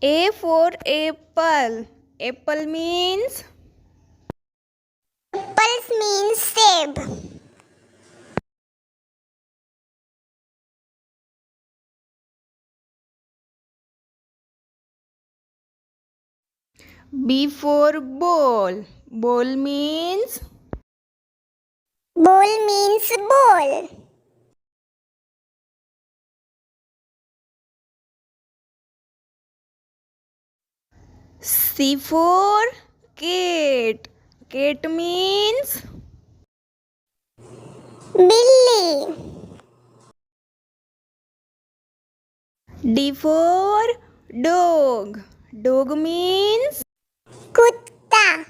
A for apple. Apple means Apples means seb. B for ball. Ball means Bowl means bowl. C for cat. Cat means Billy. D for dog. Dog means Kutta.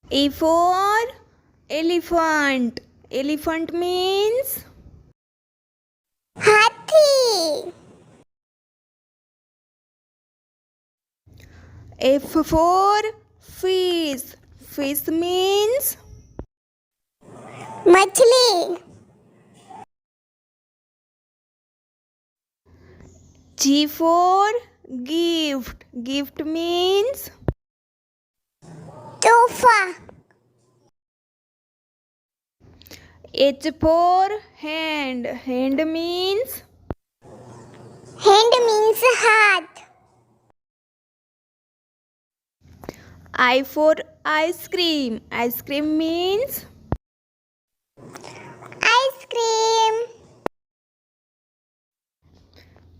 E for elephant. Elephant means Hathi. F for fish. Fish means Machli. G for gift. Gift means Tofa. H for hand. Hand means Hand means hath. I for ice cream. Ice cream means Ice cream.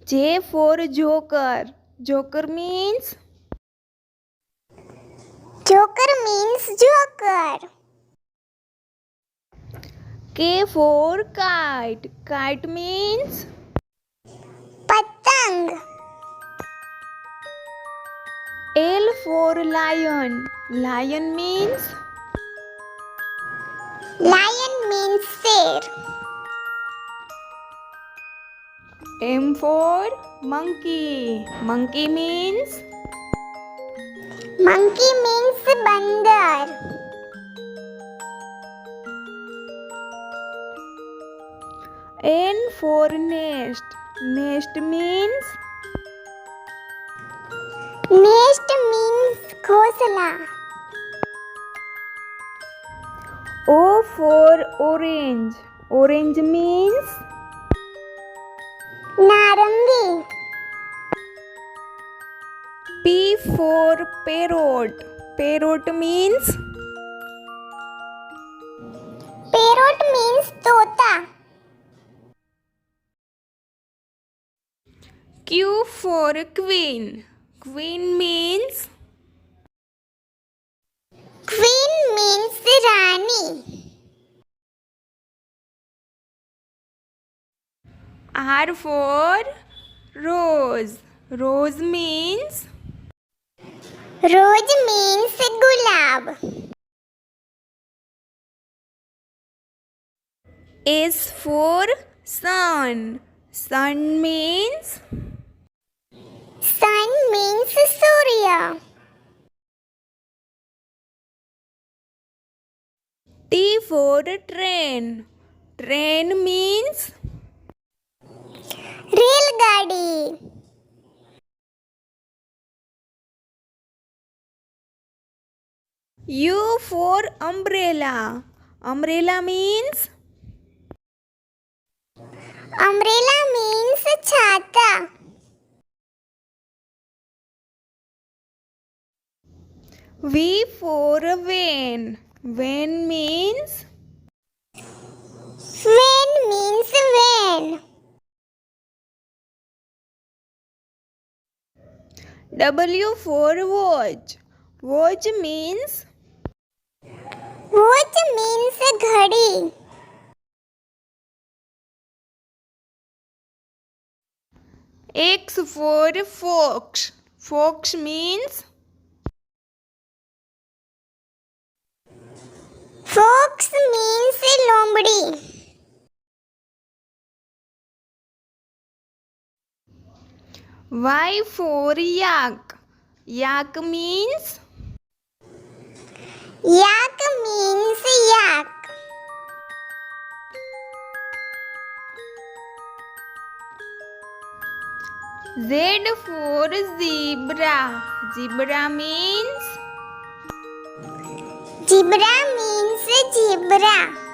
J for joker. Joker means Joker means joker. K for kite. Kite means Patang. L for lion. Lion means Lion means sher. M for monkey. Monkey means Monkey means bandar. N for nest. Nest means Nest means ghosla. O for orange. Orange means Narangi. P for parrot. Parrot means Parrot means tota. Q for queen. Queen means Queen means Rani. R for rose. Rose means Rose means gulab. S for sun. Sun means Sun means Surya. T for train. Train means Railgadi. U for umbrella. Umbrella means Umbrella means chata. V for van. Van means Van means van. W for watch. Watch means Watch means ghadi. X for fox. Fox means Fox means lombdi. Y for yak. Yak means Yak means yak. Z for zebra. Zebra means Zebra means zebra.